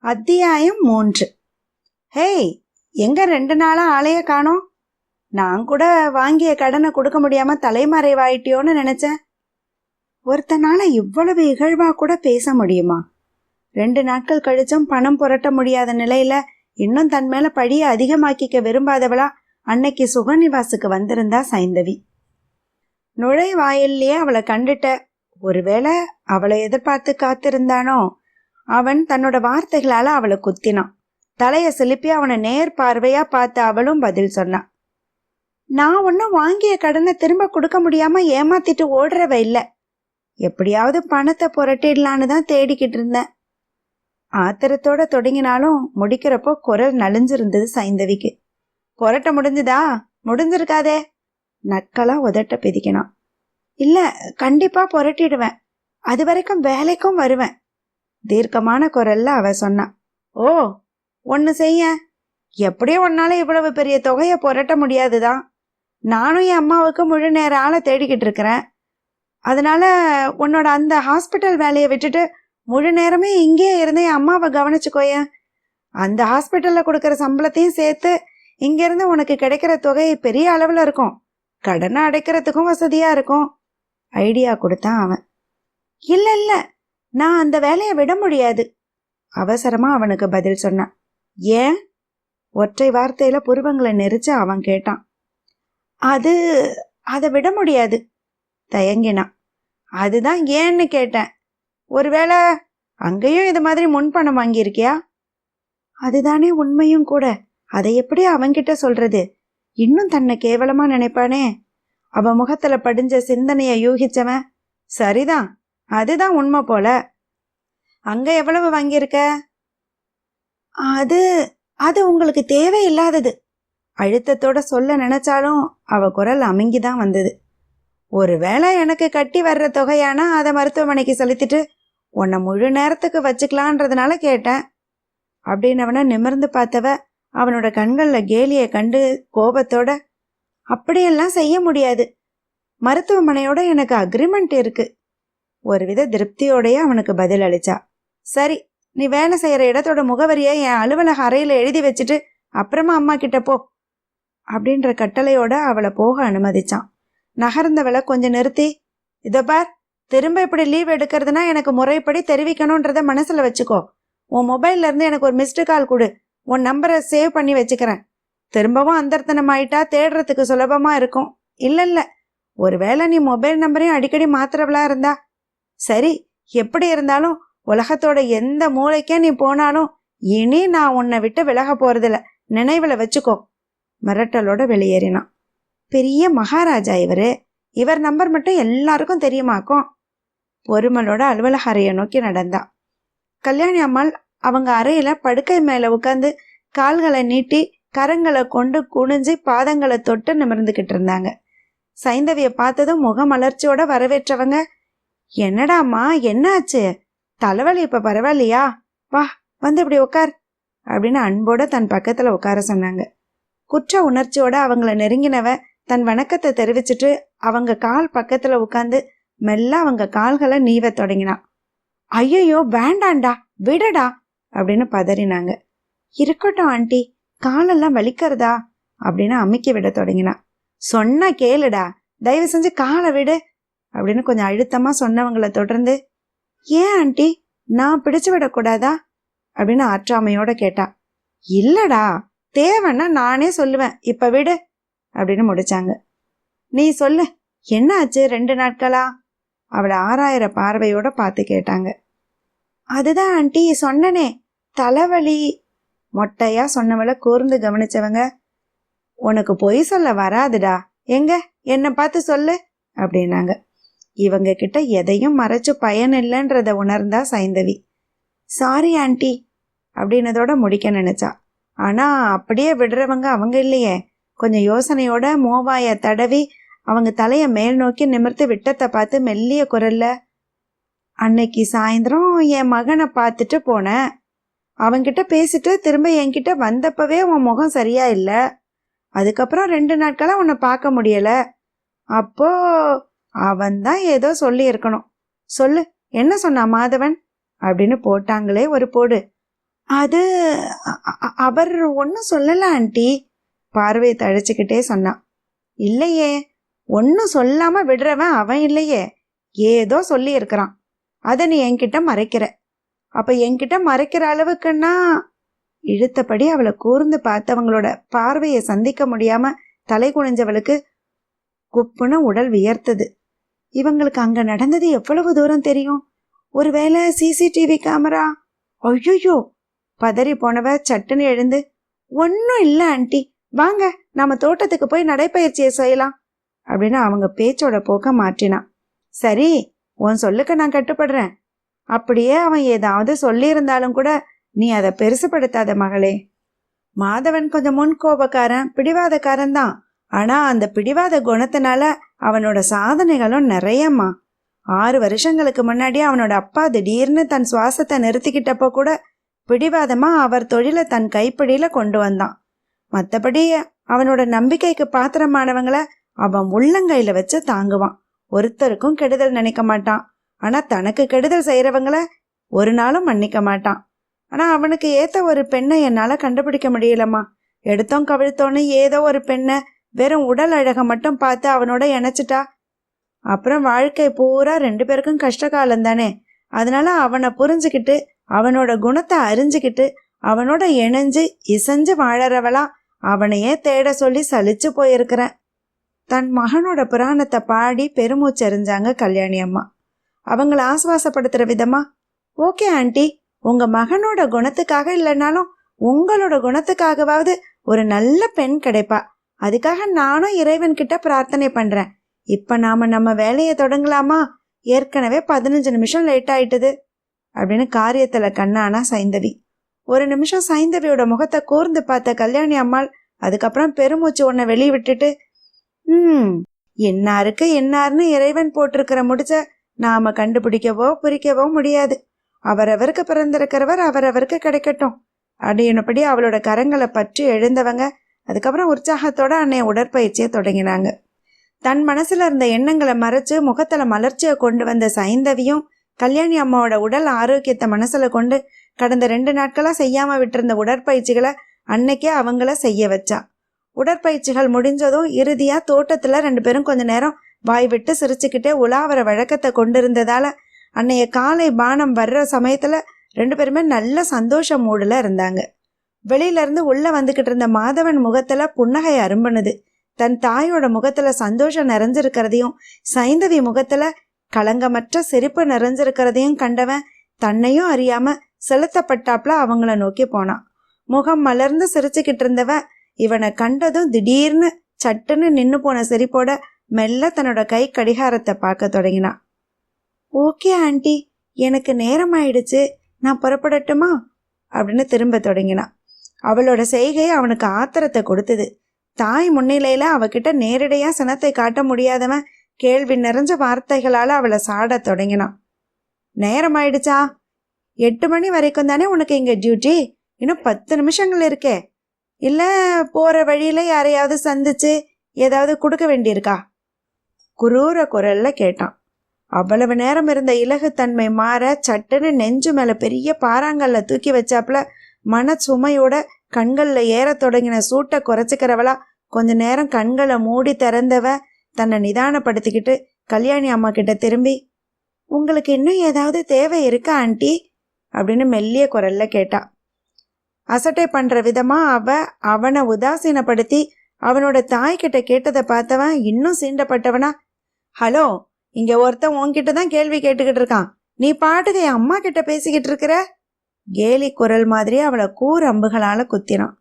அத்தியாயம் 3. ஹேய், எங்க 2 நாளா ஆளைய காணோம்? நான் கூட வாங்கிய கடனை கொடுக்க முடியாம தலைமறைவாயிட்டியோன்னு நினைச்சேன். ஒருத்தனால இவ்வளவு இகழ்வா கூட பேச முடியுமா? 2 நாட்கள் கழிச்சும் பணம் புரட்ட முடியாத நிலையில இன்னும் தன் மேல பழிய அதிகமாக்கிக்க விரும்பாதவளா அன்னைக்கு சுகநிவாசுக்கு வந்திருந்தா சைந்தவி. நுழைவாயிலேயே அவளை கண்டுட்ட. ஒருவேளை அவளை எதிர்பார்த்து காத்திருந்தானோ? அவன் தன்னோட வார்த்தைகளால அவளை குத்தினான். தலைய சிலுப்பி அவனை நேர் பார்வையா பார்த்து அவளும் பதில் சொன்னான். நான் ஒன்னும் வாங்கிய கடனை திரும்ப கொடுக்க முடியாம ஏமாத்திட்டு ஓடுறவ இல்ல. எப்படியாவது பணத்தை புரட்டிடலான்னு தான் தேடிக்கிட்டு இருந்தேன். ஆத்திரத்தோட தொடங்கினாலும் முடிக்கிறப்போ குரல் நலிஞ்சிருந்தது சைந்தவிக்கு. புரட்ட முடிஞ்சுதா? முடிஞ்சிருக்காதே. நக்கலா உதட்ட பிதிக்கினான். இல்ல, கண்டிப்பா புரட்டிடுவேன். அது வரைக்கும் வேலைக்கும் வருவேன். தீர்க்கமான குரல்ல அவ சொன்னான். ஓ, ஒன்னு செய்ய. எப்படியோ உன்னால இவ்வளவு பெரிய தொகையை புரட்ட முடியாதுதான். நானும் என் அம்மாவுக்கு முழு நேர ஆளை தேடிக்கிட்டு இருக்கிறேன். அதனால உன்னோட அந்த ஹாஸ்பிட்டல் வேலையை விட்டுட்டு முழு நேரமே இங்கே இருந்து என் அம்மாவை கவனிச்சுக்கோய. அந்த ஹாஸ்பிட்டல்ல கொடுக்கற சம்பளத்தையும் சேர்த்து இங்க இருந்து உனக்கு கிடைக்கிற தொகை பெரிய அளவுல இருக்கும். கடனை அடைக்கிறதுக்கும் வசதியா இருக்கும். ஐடியா கொடுத்தான் அவன். இல்ல இல்ல, நான் அந்த வேலையை விட முடியாது. அவசரமா அவனுக்கு பதில் சொன்னான். ஏன்? ஒற்றை வார்த்தையில புருவங்களை நெரிச்சு அவன் கேட்டான். அதை விட முடியாது தயங்கினான். அதுதான் ஏன்னு கேட்டேன். ஒருவேளை அங்கேயும் இது மாதிரி முன்பணம் வாங்கியிருக்கியா? அதுதானே உண்மையும் கூட. அதை எப்படி அவன்கிட்ட சொல்றது? இன்னும் தன்னை கேவலமா நினைப்பானே. அவ முகத்துல படிஞ்ச சிந்தனைய யூகிச்சவன், சரிதான், அதுதான் உண்மை போல. அங்க எவ்வளவு வாங்கியிருக்க? அது உங்களுக்கு தேவையில்லாதது. அழுத்தத்தோட சொல்ல நினைச்சாலும் அவ குரல் அமுங்கிதான் வந்தது. ஒருவேளை எனக்கு கட்டி வர்ற தொகையானா அதை மருத்துவமனைக்கு செலுத்திட்டு உன்னை முழு நேரத்துக்கு வச்சுக்கலான்றதுனால கேட்டேன் அப்படின்னவன நிமிர்ந்து பார்த்தவ அவனோட கண்கள்ல கேலிய கண்டு கோபத்தோட, அப்படியெல்லாம் செய்ய முடியாது. மருத்துவமனையோட எனக்கு அக்ரிமெண்ட் இருக்கு. ஒருவித திருப்தியோடய அவனுக்கு பதில் அளிச்சா. சரி, நீ வேலை செய்யற இடத்தோட முகவரியை என் அலுவலக அறையில எழுதி வச்சுட்டு அப்புறமா அம்மா கிட்ட போ அப்படின்ற கட்டளையோட அவளை போக அனுமதிச்சான். நகர்ந்தவளை கொஞ்சம் நிறுத்தி, இதோ பார், திரும்ப இப்படி லீவ் எடுக்கிறதுனா எனக்கு முறைப்படி தெரிவிக்கணும்ன்றத மனசுல வச்சுக்கோ. உன் மொபைல்ல இருந்து எனக்கு ஒரு மிஸ்டு கால் கொடு. உன் நம்பரை சேவ் பண்ணி வச்சுக்கிறேன். திரும்பவும் அந்தர்த்தனம் ஆயிட்டா தேடுறதுக்கு சுலபமா இருக்கும். இல்ல, ஒருவேளை நீ மொபைல் நம்பரையும் அடிக்கடி மாத்துறவளா இருந்தா சரி. எப்படி இருந்தாலும் உலகத்தோட எந்த மூளைக்கே நீ போனாலும் இனி நான் உன்னை விட்டு விலக போறதில்ல, நினைவுல வச்சுக்கோ. மிரட்டலோட வெளியேறினான். பெரிய மகாராஜா இவர் நம்பர் மட்டும் எல்லாருக்கும் தெரியுமாக்கும். பொறுமலோட அலுவலக அறையை நோக்கி நடந்தா. கல்யாணி அம்மாள் அவங்க அறையில படுக்கை மேல உட்காந்து கால்களை நீட்டி கரங்களை கொண்டு குனிஞ்சு பாதங்களை தொட்டு நிமிர்ந்துகிட்டு இருந்தாங்க. சைந்தவிய பார்த்ததும் முகமலர்ச்சியோட வரவேற்றவங்க, என்னடாம்மா, என்ன ஆச்சு? தலைவலி இப்ப பரவாயில்லையா? வா, வந்து இப்படி உட்கார் அப்படின்னு அன்போட தன் பக்கத்துல உட்கார சொன்னாங்க. குற்ற உணர்ச்சியோட அவங்கள நெருங்கினவ தன் வணக்கத்தை தெரிவிச்சுட்டு அவங்க கால் பக்கத்துல உட்காந்து மெல்ல அவங்க கால்களை நீவ தொடங்கினான். ஐயோ, வேண்டாண்டா, விடடா அப்படின்னு பதறினாங்க. இருக்கட்டும் ஆண்டி, காலெல்லாம் வலிக்கிறதா அப்படின்னு அமுக்கி விட தொடங்கினான். சொன்னா கேளுடா, தயவு செஞ்சு காலை விடு அப்படின்னு கொஞ்சம் அழுத்தமா சொன்னவங்களை தொடர்ந்து, ஏன் ஆண்டி, நான் பிடிச்சு விடக்கூடாதா அப்படின்னு ஆற்றாமையோட கேட்டா. இல்லடா, தேவைன்னா நானே சொல்லுவேன், இப்ப விடு அப்படின்னு முடிச்சாங்க. நீ சொல்லு, என்ன ஆச்சு 2 நாட்களா? அவளை 6000 பார்வையோட பார்த்து கேட்டாங்க. அதுதான் ஆண்டி சொன்னனே, தலைவலி. மொட்டையா சொன்னவளை கூர்ந்து கவனிச்சவங்க, உனக்கு பொய் சொல்ல வராதுடா, எங்க என்ன பார்த்து சொல்லு அப்படின்னாங்க. இவங்க கிட்ட எதையும் மறைச்சு பயன் இல்லைன்றத உணர்ந்தா சைந்தவி. சாரி ஆண்டி அப்படின்னதோட முடிக்க நினைச்சா. ஆனா அப்படியே விடுறவங்க அவங்க இல்லையே. கொஞ்சம் யோசனையோட மோவாய தடவி அவங்க தலைய மேல் நோக்கி நிமிர்த்து விட்டத்தை பார்த்து மெல்லிய குரல்ல, அன்னைக்கு சாயந்தரம் என் மகனை பார்த்துட்டு போனேன். அவன்கிட்ட பேசிட்டு திரும்ப என்கிட்ட வந்தப்பவே உன் முகம் சரியா இல்ல. அதுக்கப்புறம் 2 நாட்களா உன்னை பார்க்க முடியல. அப்போ அவன்தான் ஏதோ சொல்லி இருக்கணும். சொல்லு, என்ன சொன்னா மாதவன் அப்படின்னு போட்டாங்களே ஒரு போடு. அது அவர் ஒன்றும் சொல்லல ஆண்டி. பார்வையை தழைச்சிக்கிட்டே சொன்னான். இல்லையே, ஒன்றும் சொல்லாம விடுறவன் அவன் இல்லையே, ஏதோ சொல்லி இருக்கிறான். அதை நீ என்கிட்ட மறைக்கிற. அப்ப என்கிட்ட மறைக்கிற அளவுக்குன்னா? இழுத்தபடி அவளை கூர்ந்து பார்த்தவங்களோட பார்வையை சந்திக்க முடியாம தலை குனிஞ்சவளுக்கு குப்புன்னு உடல் வியர்த்தது. இவங்களுக்கு அங்க நடந்தது எவ்வளவு தூரம் தெரியும்? ஒருவேளை சிசிடிவி கேமரா? ஐயோ! பதறி போனவ சட்டுன்னு எழுந்து, ஒன்னும் இல்ல ஆண்டி, வாங்க நாம தோட்டத்துக்கு போய் நடைப்பயிற்சியை செய்யலாம் அப்படின்னு அவங்க பேச்சோட போக்க மாற்றினான். சரி, உன் சொல்லுக்கு நான் கட்டுப்படுறேன். அப்படியே அவன் ஏதாவது சொல்லியிருந்தாலும் கூட நீ அதை பெருசுப்படுத்தாத மகளே. மாதவன் கொஞ்சம் முன்கோபக்காரன், பிடிவாதக்காரன் தான். ஆனா அந்த பிடிவாத குணத்தினால அவனோட சாதனைகளும் நிறையம்மா. 6 வருஷங்களுக்கு முன்னாடி அவனோட அப்பா திடீர்னு தன் சுவாசத்தை நிறுத்திக்கிட்டப்போ கூட பிடிவாதமா அவர் தொழிலை தன் கைப்பிடியில கொண்டு வந்தான். மற்றபடி அவனோட நம்பிக்கைக்கு பாத்திரமானவங்கள அவன் உள்ளங்கையில வச்சு தாங்குவான். ஒருத்தருக்கும் கெடுதல் நினைக்க மாட்டான். ஆனா தனக்கு கெடுதல் செய்யறவங்கள ஒரு நாளும் மன்னிக்க மாட்டான். ஆனா அவனுக்கு ஏத்த ஒரு பெண்ணை என்னால கண்டுபிடிக்க முடியலம்மா. எடுத்தோம் கவிழ்த்தோன்னு ஏதோ ஒரு பெண்ணை வெறும் உடல் அழக மட்டும் பார்த்து அவனோட இணைச்சிட்டா அப்புறம் வாழ்க்கை பூரா 2 பேருக்கும் கஷ்ட காலம் தானே. அதனால அவனை புரிஞ்சுக்கிட்டு அவனோட குணத்தை அறிஞ்சுக்கிட்டு அவனோட இணைஞ்சு இசைஞ்சு வாழறவளா அவனையே தேட சொல்லி சலிச்சு போயிருக்கிறேன். தன் மகனோட புராணத்தை பாடி பெருமூச்செறிஞ்சாங்க கல்யாணி அம்மா. அவங்கள ஆசுவாசப்படுத்துற விதமா, ஓகே ஆண்டி, உங்க மகனோட குணத்துக்காக இல்லைனாலும் உங்களோட குணத்துக்காகவாவது ஒரு நல்ல பெண் கிடைப்பா. அதுக்காக நானும் இறைவன் கிட்ட பிரார்த்தனை பண்றேன். இப்ப நாம நம்ம வேலையை தொடங்கலாமா? ஏற்கனவே 15 நிமிஷம் லேட் ஆயிட்டுது அப்படின்னு காரியத்துல கண்ணானா சைந்தவி. ஒரு நிமிஷம் சைந்தவியோட முகத்தை கூர்ந்து பார்த்த கல்யாணி அம்மாள் அதுக்கப்புறம் பெருமூச்சு ஒன்ன வெளியே விட்டுட்டு, என்னாருக்கு என்னார்னு இறைவன் போட்டிருக்கிற முடிச்ச நாம கண்டுபிடிக்கவோ புரிக்கவோ முடியாது. அவரவருக்கு பிறந்திருக்கிறவர் அவரவருக்கு கிடைக்கட்டும் அப்படின்னபடி அவளோட கரங்களை பற்றி எழுந்தவங்க அதுக்கப்புறம் உற்சாகத்தோட அன்னைய உடற்பயிற்சியை தொடங்கினாங்க. தன் மனசுல இருந்த எண்ணங்களை மறைச்சு முகத்துல மலர்ச்சியை கொண்டு வந்த சைந்தவியும் கல்யாணி அம்மாவோட உடல் ஆரோக்கியத்தை மனசுல கொண்டு கடந்த 2 நாட்களா செய்யாம விட்டிருந்த உடற்பயிற்சிகளை அன்னைக்கே அவங்கள செய்ய வச்சா. உடற்பயிற்சிகள் முடிஞ்சதும் இறுதியா தோட்டத்துல 2 பேரும் கொஞ்ச நேரம் வாய் விட்டு சிரிச்சுக்கிட்டே உலாவர வழக்கத்தை கொண்டிருந்ததால அன்னைய காலை பானம் வர்ற சமயத்துல 2 பேருமே நல்ல சந்தோஷ மூடுல இருந்தாங்க. வெளியில இருந்து உள்ள வந்துகிட்டு இருந்த மாதவன் முகத்துல புன்னகை அரும்புனது. தன் தாயோட முகத்துல சந்தோஷம் நிறைஞ்சிருக்கிறதையும் சைந்தவி முகத்துல களங்கமற்ற சிரிப்பு நிறைஞ்சிருக்கிறதையும் கண்டவன் தன்னையும் அறியாம செலுத்தப்பட்டாப்ல அவங்கள நோக்கி போனான். முகம் மலர்ந்து சிரிச்சுக்கிட்டு இருந்தவன் இவனை கண்டதும் திடீர்னு சட்டுன்னு நின்னு போன சிரிப்போட மெல்ல தன்னோட கை கடிகாரத்தை பார்க்க தொடங்கினான். ஓகே ஆண்டி, எனக்கு நேரம் ஆயிடுச்சு, நான் புறப்படட்டுமா அப்படின்னு திரும்ப தொடங்கினான். அவளோட செய்கை அவனுக்கு ஆத்திரத்தை கொடுத்தது. தாய் முன்னிலையில அவகிட்ட நேரடியா சினத்தை காட்ட முடியாதவன் கேள்வி நிறைஞ்ச வார்த்தைகளால அவளை சாட தொடங்கினான். நேரம் ஆயிடுச்சா? 8 மணி வரைக்கும் தானே உனக்கு இங்க டியூட்டி, இன்னும் 10 நிமிஷங்கள் இருக்கே. இல்ல போற வழியில யாரையாவது சந்திச்சு ஏதாவது கொடுக்க வேண்டியிருக்கா? குரூர குரல்ல கேட்டான். அவ்வளவு நேரம் இருந்த இலகுத்தன்மை மாற சட்டுன்னு நெஞ்சு மேல பெரிய பாறாங்கல்ல தூக்கி வச்சாப்புல மன சுமையோட கண்கள்ல ஏற தொடங்கின சூட்டை குறைச்சிக்கிறவளா கொஞ்ச நேரம் கண்களை மூடி திறந்தவ தன்னை நிதானப்படுத்திக்கிட்டு கல்யாணி அம்மா கிட்ட திரும்பி, உங்களுக்கு இன்னும் ஏதாவது தேவை இருக்கா ஆண்டி அப்படின்னு மெல்லிய குரல்ல கேட்டா. அசட்டை பண்ற விதமா அவனை உதாசீனப்படுத்தி அவனோட தாய்கிட்ட கேட்டதை பார்த்தவன் இன்னும் சீண்டப்பட்டவனா, ஹலோ, இங்க ஒருத்தன் உன்கிட்ட தான் கேள்வி கேட்டுக்கிட்டு இருக்கான், நீ பாட்டுக்கு என் அம்மா கிட்ட பேசிக்கிட்டு இருக்கிற? கேலி குரல் மாதிரி அவளை கூர் அம்புகளால குத்தினான்.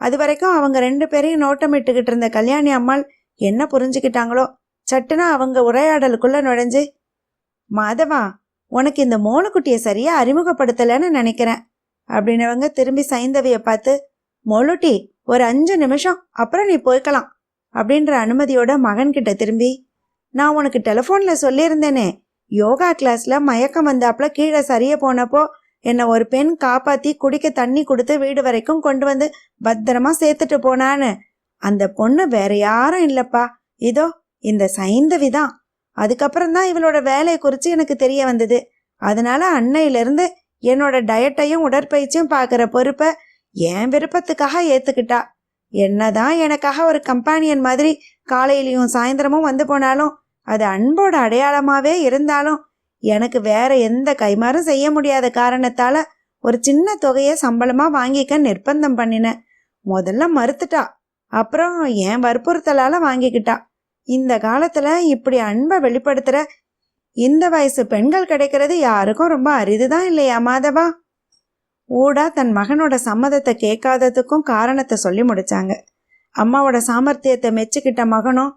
அது வரைக்கும் அவங்க 2 பேரையும் நோட்டமிட்டுக்கிட்டு இருந்த கல்யாணி அம்மாள் என்ன புரிஞ்சுக்கிட்டாங்களோ சட்டுனா அவங்க உரையாடலுக்குள்ள நுழைஞ்சு, மாதவா, உனக்கு இந்த மோளுக்குட்டியை சரியா அறிமுகப்படுத்தலைன்னு நினைக்கிறேன் அப்படின்னவங்க திரும்பி சைந்தவிய பார்த்து, மோளுட்டி, ஒரு 5 நிமிஷம் அப்புறம் நீ போய்க்கலாம் அப்படின்ற அனுமதியோட மகன்கிட்ட திரும்பி, நான் உனக்கு டெலிஃபோன்ல சொல்லியிருந்தேனே, யோகா கிளாஸ்ல மயக்கம் வந்தாப்புல கீழே சரிய போனப்போ என்னை ஒரு பெண் காப்பாத்தி குடிக்க தண்ணி கொடுத்து வீடு வரைக்கும் கொண்டு வந்து பத்திரமா சேர்த்துட்டு போனான்னு. அந்த பொண்ணு வேற யாரும் இல்லப்பா, இதோ இந்த சைந்தவி தான். அதுக்கப்புறம் தான் இவளோட வேலையை குறித்து எனக்கு தெரிய வந்தது. அதனால அன்னையிலிருந்து என்னோட டயட்டையும் உடற்பயிற்சியும் பார்க்குற பொறுப்பை என் விருப்பத்துக்காக ஏற்றுக்கிட்டா. என்னதான் எனக்காக ஒரு கம்பானியன் மாதிரி காலையிலையும் சாயந்தரமும் வந்து போனாலும், அது அன்போட அடையாளமாகவே இருந்தாலும், எனக்கு வேற எந்த கைமாறும் செய்ய முடியாத காரணத்தால் ஒரு சின்ன தொகையை சம்பளமாக வாங்கிக்க நிர்பந்தம் பண்ணினேன். முதல்ல மறுத்துட்டா, அப்புறம் என் வற்புறுத்தலால் வாங்கிக்கிட்டா. இந்த காலத்தில் இப்படி அன்பை வெளிப்படுத்துகிற இந்த வயசு பெண்கள் கிடைக்கிறது யாருக்கும் ரொம்ப அரிதுதான் இல்லையா மாதவா? ஊடா தன் மகனோட சம்மதத்தை கேட்காததுக்கும் காரணத்தை சொல்லி முடிச்சாங்க. அம்மாவோட சாமர்த்தியத்தை மெச்சுக்கிட்ட மகனும்,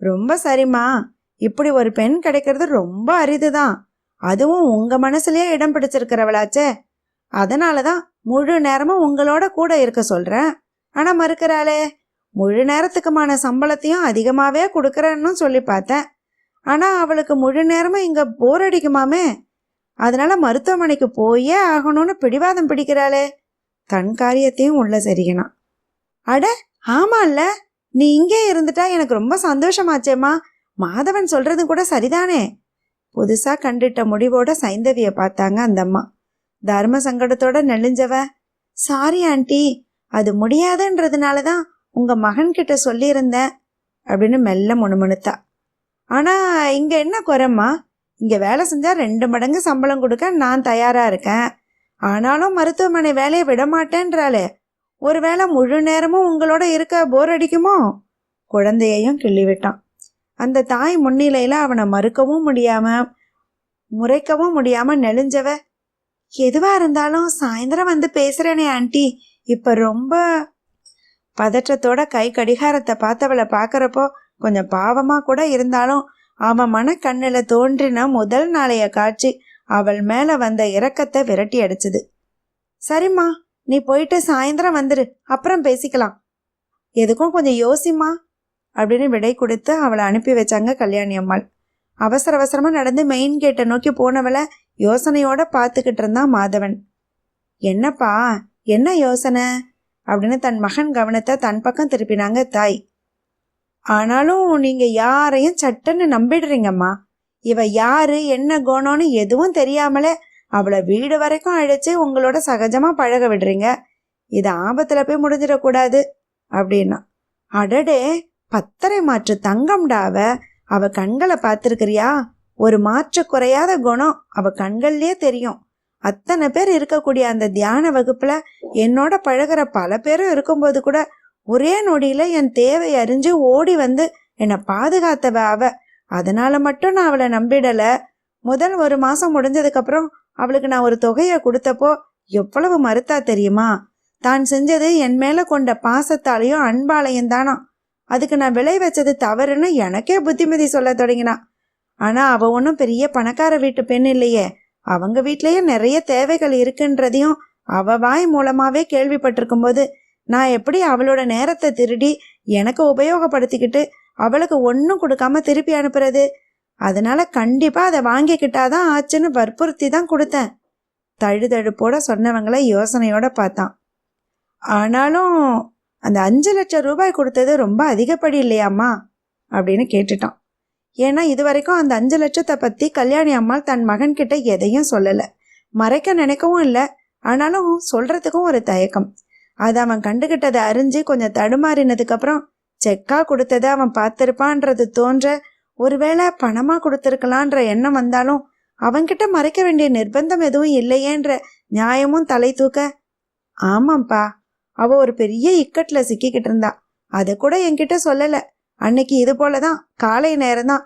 ரொம்ப சரிம்மா, இப்படி ஒரு பெண் கிடைக்கிறது ரொம்ப அரிதுதான். அதுவும் உங்க மனசுலயே இடம் பிடிச்சிருக்கிறவளாச்சே. அதனாலதான் முழு நேரமும் உங்களோட கூட இருக்க சொல்றேன். ஆனா மறுக்கிறாளே. முழு நேரத்துக்குமான சம்பளத்தையும் அதிகமாவே கொடுக்கறேன்னு சொல்லி பார்த்தேன். ஆனா அவளுக்கு முழு நேரமும் இங்க போர் அடிக்குமாமே. அதனால மருத்துவமனைக்கு போயே ஆகணும்னு பிடிவாதம் பிடிக்கிறாளே. தன் காரியத்தையும் உள்ள சரிக்கணும். அட ஆமா இல்ல, நீ இங்கே இருந்துட்டா எனக்கு ரொம்ப சந்தோஷமாச்சேம்மா. மாதவன் சொல்றது கூட சரிதானே. புதுசா கண்டிட்ட முடிவோட சைந்தவிய பார்த்தாங்க அந்த அம்மா. தர்ம சங்கடத்தோட நெளிஞ்சவ, சாரி ஆண்டி, அது முடியாதுன்றதுனாலதான் உங்க மகன்கிட்ட சொல்லியிருந்தேன் அப்படின்னு மெல்ல முணுமுணுத்தா. ஆனா இங்க என்ன குறைம்மா? இங்க வேலை செஞ்சா 2 மடங்கு சம்பளம் கொடுக்க நான் தயாரா இருக்கேன். ஆனாலும் மருத்துவமனை வேலையை விட மாட்டேன்றாளே. ஒருவேளை முழு நேரமும் உங்களோட இருக்க போர் அடிக்குமோ? குழந்தையையும் கிள்ளிவிட்டான். அந்த தாய் முன்னிலையில அவனை மறுக்கவும் முடியாம முறைக்கவும் முடியாம நெளிஞ்சவ, எதுவா இருந்தாலும் சாயந்தரம் வந்து பேசுறேனே ஆண்டி. இப்ப ரொம்ப பதற்றத்தோட கை கடிகாரத்தை பார்த்தவளை பார்க்கறப்போ கொஞ்சம் பாவமா கூட இருந்தாலும் அவன் மனக்கண்ணில தோன்றின முதல் நாளைய காட்சி அவள் மேல வந்த இரக்கத்தை விரட்டி அடிச்சுது. சரிம்மா, நீ போயிட்டு சாயந்தரம் வந்துரு, அப்புறம் பேசிக்கலாம். எதுக்கும் கொஞ்சம் யோசிம்மா அப்படின்னு விடை கொடுத்து அவளை அனுப்பி வச்சாங்க கல்யாணி அம்மாள். அவசர அவசரமா நடந்து மெயின் கேட்டை நோக்கி போனவளை யோசனையோட பார்த்துக்கிட்டு இருந்தான் மாதவன். என்னப்பா, என்ன யோசனை அப்படின்னு தன் மகன் கவனத்தை தன் பக்கம் திருப்பினாங்க தாய். ஆனாலும் நீங்க யாரையும் சட்டுன்னு நம்பிடுறீங்கம்மா. இவ யாரு என்ன குணம்னு எதுவும் தெரியாமலே அவளை வீடு வரைக்கும் அழைச்சு உங்களோட சகஜமா பழக விடுறீங்க. இது ஆபத்துல போய் முடிஞ்சிடக்கூடாது அப்படின்னா. அடடே, 10 மாற்று தங்கம்டாவ. அவ கண்களை பார்த்துருக்கிறியா? ஒரு மாற்ற குறையாத குணம் அவ கண்கள்லயே தெரியும். அத்தனை பேர் இருக்கக்கூடிய அந்த தியான வகுப்புல என்னோட பழகிற பல பேரும் இருக்கும்போது கூட ஒரே நொடியில என் தேவை அறிஞ்சு ஓடி வந்து என்னை பாதுகாத்தவ அவ. அதனால மட்டும் நான் அவளை நம்பிடல. முதல் 1 மாசம் முடிஞ்சதுக்கு அப்புறம் அவளுக்கு நான் ஒரு தொகையை கொடுத்தப்போ எவ்வளவு மறுத்தா தெரியுமா? தான் செஞ்சது என் மேல கொண்ட பாசத்தாலையும் அன்பாலையும் தானா. அதுக்கு நான் விளை வச்சது தவறுன்னு எனக்கே புத்திமதி சொல்ல தொடங்கினா. ஆனா அவ ஒன்றும் பெரிய பணக்கார வீட்டு பெண் இல்லையே. அவங்க வீட்லயே நிறைய தேவைகள் இருக்குன்றதையும் அவ வாய் மூலமாவே கேள்விப்பட்டிருக்கும் போது நான் எப்படி அவளோட நேரத்தை திருடி எனக்கு உபயோகப்படுத்திக்கிட்டு அவளுக்கு ஒன்றும் கொடுக்காம திருப்பி அனுப்புறது? அதனால கண்டிப்பா அதை வாங்கிக்கிட்டாதான் ஆச்சுன்னு வற்புறுத்தி தான் கொடுத்தேன். தழுதழுப்போட சொன்னவங்களை யோசனையோட பார்த்தான். ஆனாலும் அந்த 5 லட்சம் ரூபாய் கொடுத்தது ரொம்ப அதிகப்படி இல்லையாம்மா அப்படின்னு கேட்டுட்டான். ஏன்னா இது வரைக்கும் அந்த 5 லட்சத்தை பத்தி கல்யாணி அம்மாள் தன் மகன்கிட்ட எதையும் சொல்லலை, மறைக்க நினைக்கவும் இல்லை. ஆனாலும் சொல்றதுக்கும் ஒரு தயக்கம். அது அவன் கண்டுகிட்டதை அறிஞ்சு கொஞ்சம் தடுமாறினதுக்கு அப்புறம் செக்கா கொடுத்ததை அவன் பார்த்திருப்பான்றது தோன்ற, ஒருவேளை பணமா கொடுத்திருக்கலான்ற எண்ணம் வந்தாலும் அவன்கிட்ட மறைக்க வேண்டிய நிர்பந்தம் எதுவும் இல்லையேன்ற நியாயமும் தலை தூக்க, ஆமாப்பா, அவ ஒரு பெரிய இக்கட்ல சிக்கிக்கிட்டு இருந்தா. அதை கூட என்கிட்ட சொல்லல. அன்னைக்கு இது போலதான் காலை நேரம் தான்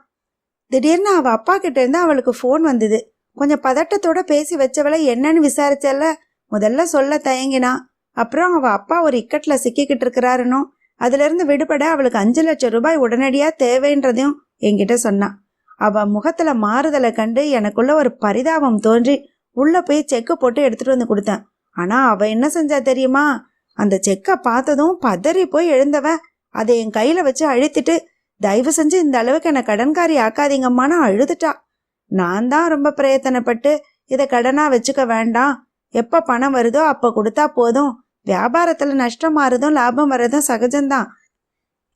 திடீர்னு அவ அப்பா கிட்ட இருந்து அவளுக்கு போன் வந்தது. கொஞ்சம் பதட்டத்தோட பேசி வச்சவளை என்னன்னு விசாரிச்சல. முதல்ல சொல்ல தயங்கினா. அப்புறம் அவ அப்பா ஒரு இக்கட்ல சிக்கிக்கிட்டு இருக்கிறாருன்னு, அதுல இருந்து விடுபட அவளுக்கு 5 லட்சம் ரூபாய் உடனடியா தேவைன்றதையும் என்கிட்ட சொன்னான். அவ முகத்துல மாறுதலை கண்டு எனக்குள்ள ஒரு பரிதாபம் தோன்றி உள்ள போய் செக்கு போட்டு எடுத்துட்டு வந்து கொடுத்தேன். ஆனா அவ என்ன செஞ்சா தெரியுமா? அந்த செக்கை பார்த்ததும் பதறி போய் எழுந்தவ அதை என் கையில வச்சு அழுத்திட்டு, தயவு செஞ்சு இந்த அளவுக்கு என்னை கடன்காரி ஆக்காதீங்கம்மான்னு அழுதுட்டா. நான் தான் ரொம்ப பிரயத்தனப்பட்டு இதை கடனா வச்சுக்க வேண்டாம், எப்ப பணம் வருதோ அப்ப கொடுத்தா போதும், வியாபாரத்துல நஷ்டம் மாறுதும் லாபம் வர்றதும் சகஜம்தான்,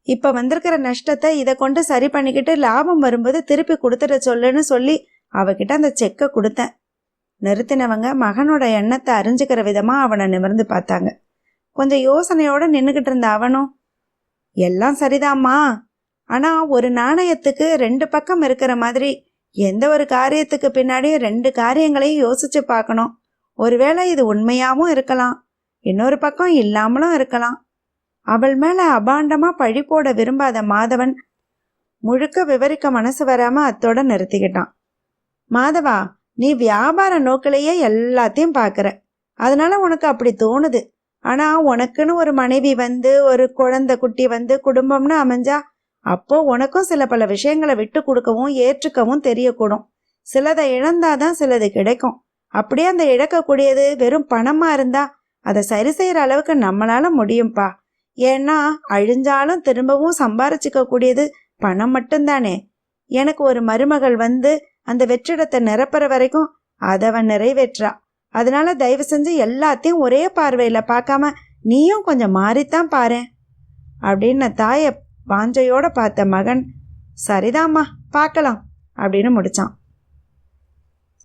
இப்ப வந்திருக்கிற நஷ்டத்தை இதை கொண்டு சரி பண்ணிக்கிட்டு லாபம் வரும்போது திருப்பி கொடுத்துட சொல்லுன்னு சொல்லி அவகிட்ட அந்த செக்கை கொடுத்தேன். நிறுத்தினவங்க மகனோட எண்ணத்தை அறிஞ்சுக்கிற விதமா அவனை நிமிர்ந்து பார்த்தாங்க. கொஞ்சம் யோசனையோட நின்றுகிட்டு இருந்த அவனும், எல்லாம் சரிதாம்மா, ஆனா ஒரு நாணயத்துக்கு 2 பக்கம் இருக்கிற மாதிரி எந்த ஒரு காரியத்துக்கு பின்னாடியும் 2 காரியங்களையும் யோசிச்சு பார்க்கணும். ஒருவேளை இது உண்மையாவும் இருக்கலாம், இன்னொரு பக்கம் இல்லாமலும் இருக்கலாம். அவள் மேல அபாண்டமா பழி போட விரும்பாத மாதவன் முழுக்க விவரிக்க மனசு வராம அத்தோட நிறுத்திக்கிட்டான். மாதவா, நீ வியாபார நோக்கிலேயே எல்லாத்தையும் பார்க்குற, அதனால உனக்கு அப்படி தோணுது. ஆனா உனக்குன்னு ஒரு மனைவி வந்து, ஒரு குழந்தை குட்டி வந்து, குடும்பம்னு அமைஞ்சா அப்போ உனக்கும் சில பல விஷயங்களை விட்டு கொடுக்கவும் ஏற்றுக்கவும் தெரியக்கூடும். சிலதை இழந்தாதான் சிலது கிடைக்கும். அப்படியே அந்த இழக்கக்கூடியது வெறும் பணமா இருந்தா அதை சரி செய்யற அளவுக்கு நம்மளால முடியும்பா. ஏன்னா அழிஞ்சாலும் திரும்பவும் சம்பாரிச்சுக்க கூடியது பணம் மட்டும்தானே. எனக்கு ஒரு மருமகள் வந்து அந்த வெற்றிடத்தை நிரப்புற வரைக்கும் அதவன் நிறைவேற்றா. அதனால தயவு செஞ்சு எல்லாத்தையும் ஒரே பார்வையில பார்க்காம நீயும் கொஞ்சம் மாறித்தான் பாரு அப்படின்னு தாயை வாஞ்சையோட பார்த்த மகன், சரிதாம்மா பார்க்கலாம் அப்படின்னு முடிச்சான்.